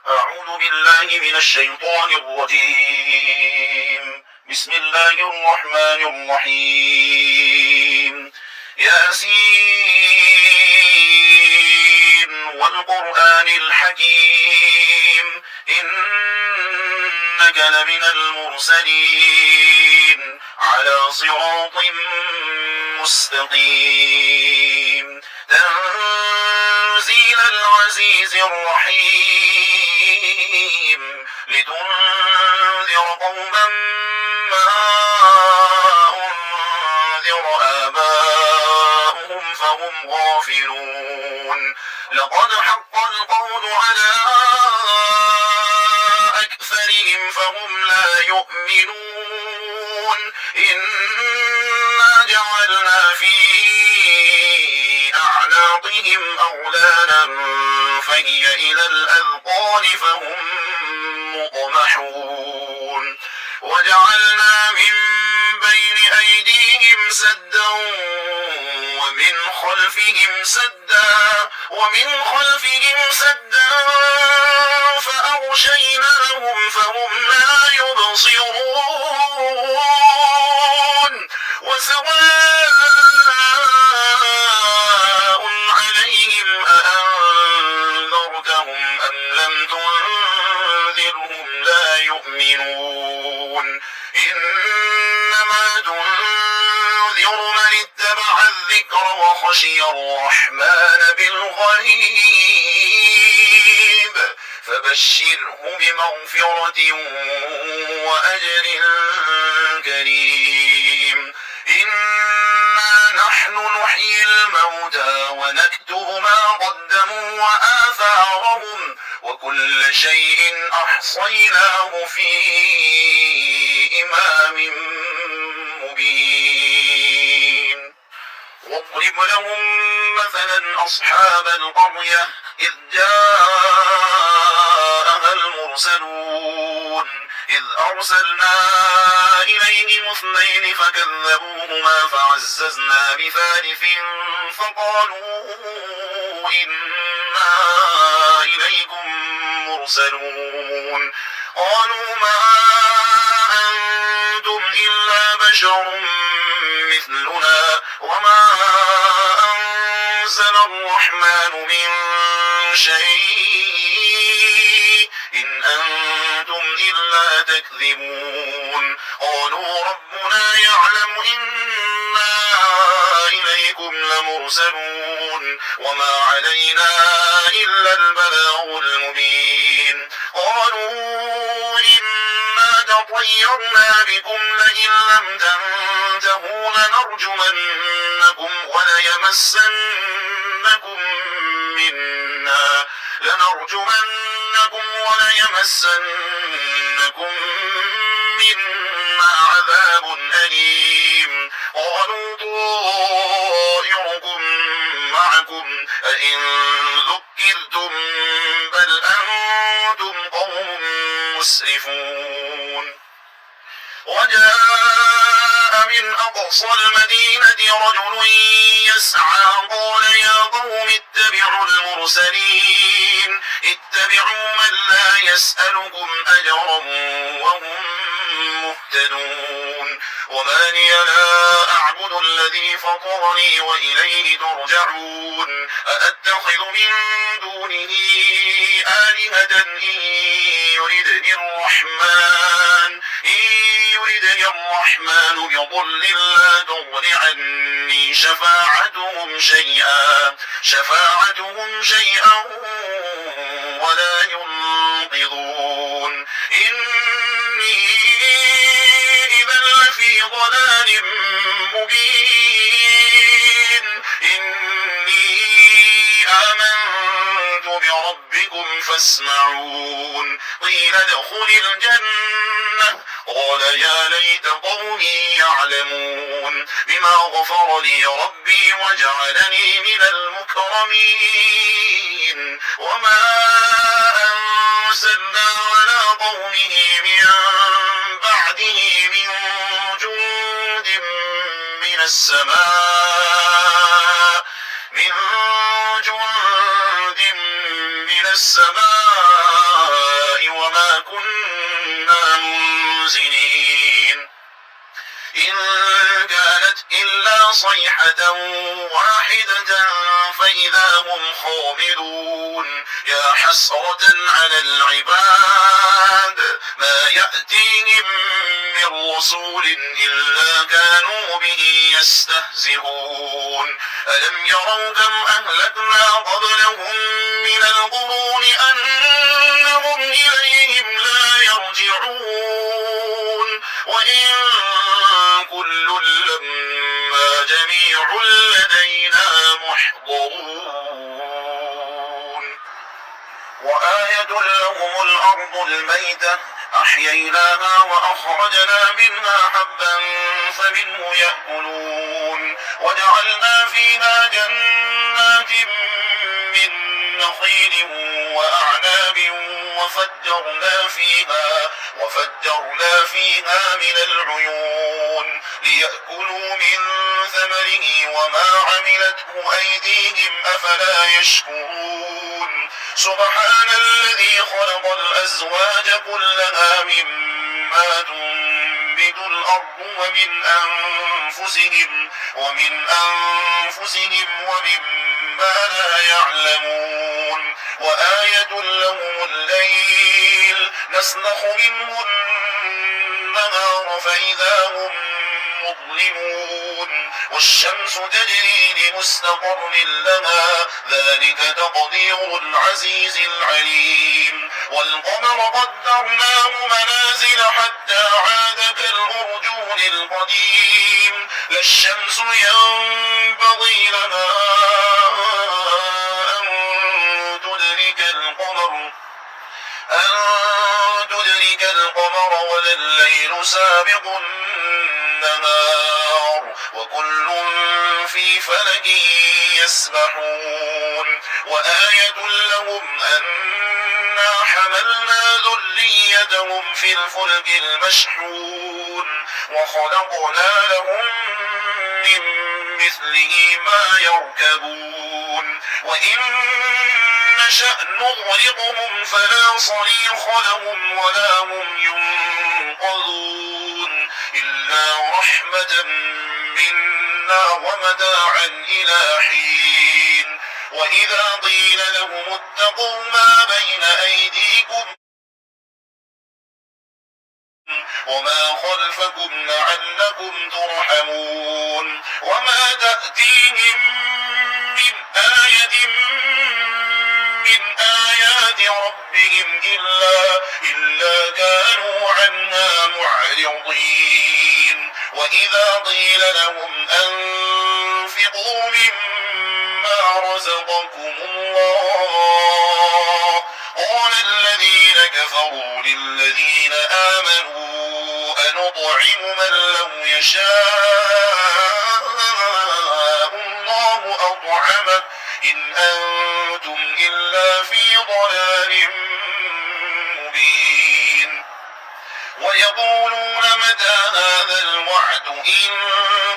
أعوذ بالله من الشيطان الرجيم. بسم الله الرحمن الرحيم. ياسين والقرآن الحكيم إنك لمن المرسلين على صراط مستقيم تنزيل العزيز الرحيم لتنذر قوما ما أنذر آباؤهم فهم غافلون لقد حق القول على أكثرهم فهم لا يؤمنون إنا جعلنا في أعناقهم أغلالا فهي إلى الأذقان فهم مقمحون وجعلنا من بين أيديهم سدا ومن خلفهم سدا فأغشيناهم فهم لا يبصرون وسواء عليهم أأنذرتهم أم لم تنذرهم لا يؤمنون إنما تنذر من اتبع الذكر وخشي الرحمن بالغيب فبشره بمغفرة وأجر كريم إنا نحن نحيي الموتى ونكتب ما قدموا وآثارهم وكل شيء أحصيناه في إمام مبين واضرب لهم مثلا أصحاب القرية إذ جاءها المرسلون إذ أرسلنا إليهم اثنين فكذبوهما فعززنا بثالث فقالوا إنا إليكم مرسلون قالوا ما أنتم إلا بشر مثلنا وما أنزل الرحمن من شيء إن أنتم إلا تكذبون قالوا ربنا يعلم إنا إليكم لمرسلون وما علينا إلا البلاغ المبين قالوا إنا تطيرنا بكم لئن لم تنتهوا لنرجمنكم وليمسنكم منا عذاب أليم قالوا طائركم معكم أئن ذكرتم بل أنتم قوم مسرفون وجاء من أقصى المدينة رجل يسعى قال يا قوم اتبعوا المرسلين اتبعوا من لا يسألكم أجرا وهم مهتدون وما لي لا أعبد الذي فطرني وإليه ترجعون أأتخذ من دونه آلهة إن يردني الرحمن بضل لا تغن عني شفاعتهم شيئا ولا ينقضون إني إذا لفي ضلال مبين إني آمنت بربكم فاسمعون قيل ادخل الجنة قال يا ليت قومي يعلمون بما غفر لي ربي وجعلني من المكرمين وما أرسلنا على قومه من بعده من جند من السماء من جند من السماء إلا صيحة واحدة فإذا هم خامدون يا حسرة على العباد ما يأتيهم من رسول إلا كانوا به يستهزئون ألم يروا كم أهلكنا قبلهم من القرون أنهم إليهم لا يرجعون وإن كل لما جميع لدينا محضرون وآية لهم الأرض الميتة أحييناها وأخرجنا منها حبا فمنه يأكلون وجعلنا فيها جنات من نخيل وأعناب وفجرنا فيها من العيون ليأكلوا من ثمره وما عملته أيديهم أفلا يشكرون سبحان الذي خلق الأزواج كلها مما تنبت الأرض ومن أنفسهم ومما لا يعلمون وآية لهم الليل نسلخ منه النهار فإذا هم مظلمون والشمس تجري لمستقر لها ذلك تقدير العزيز العليم والقمر قدرناه منازل حتى عاد كالأرجون القديم لا الشمس ينبغي لها أن تدرك القمر ولا الليل سابق النهار وكل في فلك يسبحون وآية لهم أنا حملنا ذريتهم في الفلك المشحون وخلقنا لهم من مثله ما يركبون وإن نشأ نغرقهم فلا صريخ لهم ولا هم ينقذون إلا رحمة منا ومتاعا إلى حين وإذا قيل لهم اتقوا ما بين أيديكم وما خلفكم لعلكم ترحمون وما تأتيهم من آية من آيات ربهم إلا كانوا عنها معرضين وإذا قيل لهم أنفقوا مما رزقكم الله قال الذين كفروا للذين آمنوا أنطعم من لو يشاء الله أطعمه إن أنتم إلا في ضلال مبين ويقولون متى هذا الوعد إن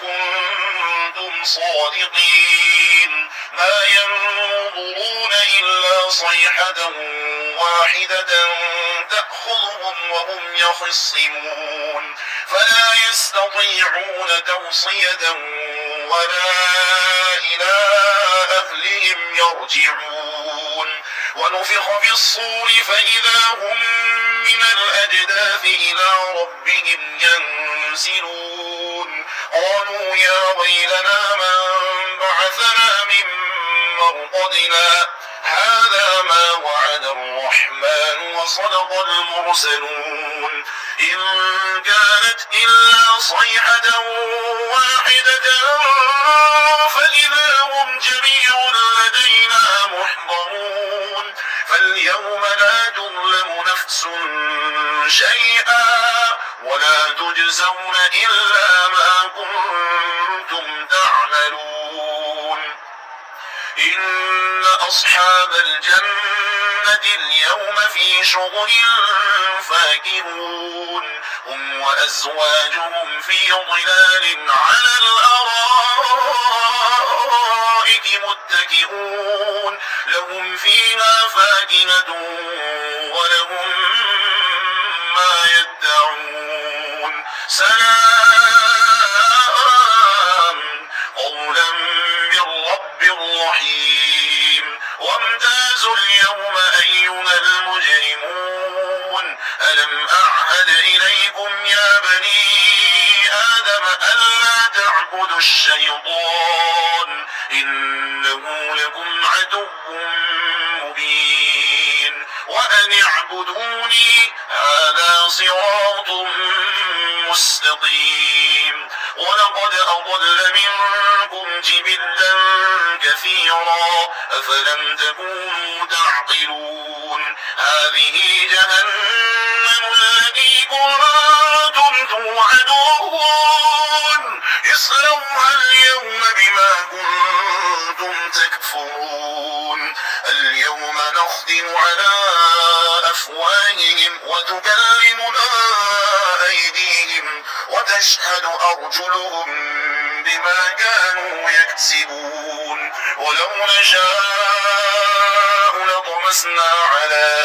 كنتم صادقين ما ينظرون إلا صيحة واحدة تأخذهم وهم يخصمون فلا يستطيعون توصية ولا إلى أهلهم يرجعون ونفخ في الصور فإذا هم من الأجداث إلى ربهم ينسلون قالوا يا ويلنا من بعثنا من مرقدنا هذا ما وعد الرحمن وصدق المرسلون إن كانت إلا صيحة واحدة فإذا هم جميع لدينا محضرون فاليوم لا تظلم نفس شيئا ولا تجزون إلا ما كنتم تعملون إن أصحاب الجنة اليوم في شغل فاكهون هم وأزواجهم في ظلال على الأرائك متكئون لهم فيها فاكهة ولهم ما يدعون سلام الشيطان إنه لكم عدو مبين وأن اعبدوني هذا صراط مستقيم ولقد أضل منكم جبلا كثيرا أفلم تكونوا تعقلون هذه جهنم التي كنتم توعدون اصلوها اليوم بما كنتم تكفرون اليوم نختم على أفواههم وتكلمنا أيديهم وتشهد أرجلهم بما كانوا يكسبون ولو نشاء لطمسنا على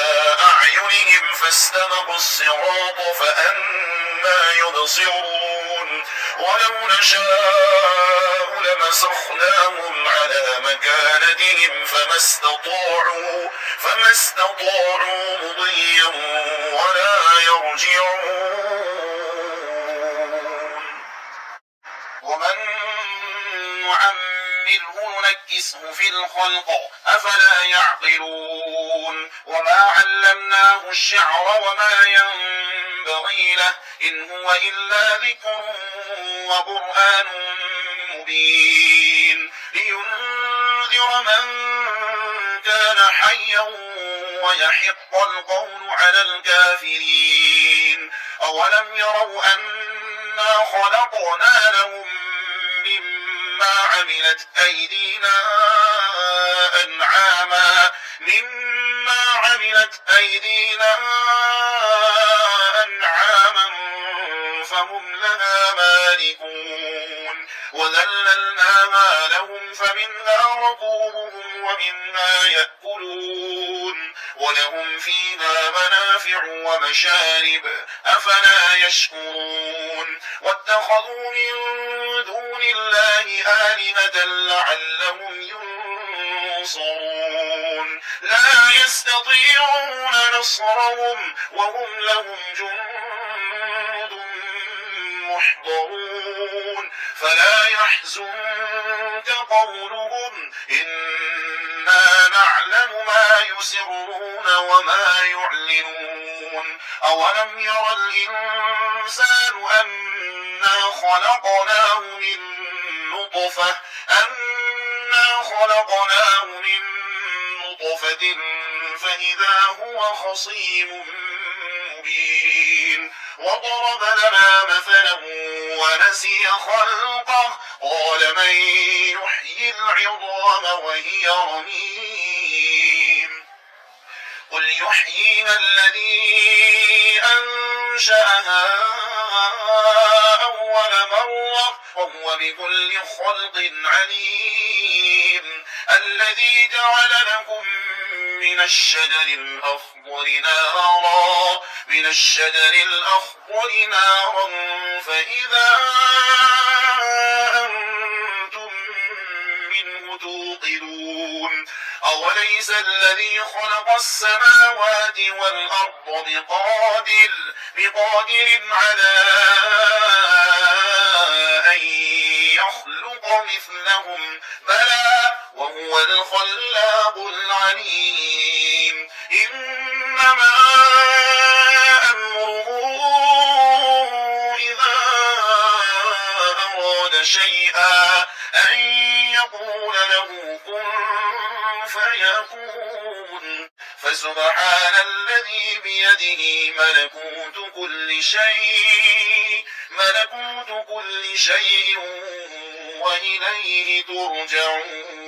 أعينهم فاستبقوا الصراط فأنى يبصرون ولو نشاء لمسخناهم على مكانتهم فما استطاعوا مضيا ولا يرجعون ومن نعمره نكسه في الخلق أفلا يعقلون وما علمناه الشعر وما ينبغي له إن هو إلا ذكر وقرآن مبين لينذر من كان حيا ويحق القول على الكافرين أولم يروا أنا خلقنا لهم مما عملت أيدينا أنعاما فهم لها مالكون وذللناها لهم فمنها ركوبهم ومنها يأكلون ولهم فيها منافع ومشارب أفلا يشكرون واتخذوا من دون الله آلهة لعلهم ينصرون لا يستطيعون نصرهم وهم لهم جند محضرون فلا يحزنك قولهم إنا نعلم ما يسرون وما يعلنون أولم ير الإنسان أنا خلقناه من نطفة فإذا هو خصيم مبين وضرب لنا مثلا ونسي خلقه قال من يحيي العظام وهي رميم قل يحييها الذي أنشأها أول مرة وهو بكل خلق عليم الذي جعل لكم من الشجر الأخضر نارا فإذا أنتم منه توقدون أوليس الذي خلق السماوات والأرض بقادر على أن يخلق مثلهم بلى وهو الخلاق العليم إنما أمره إذا أراد شيئا أن يقول له كن فيكون فسبحان الذي بيده ملكوت كل شيء وإليه ترجعون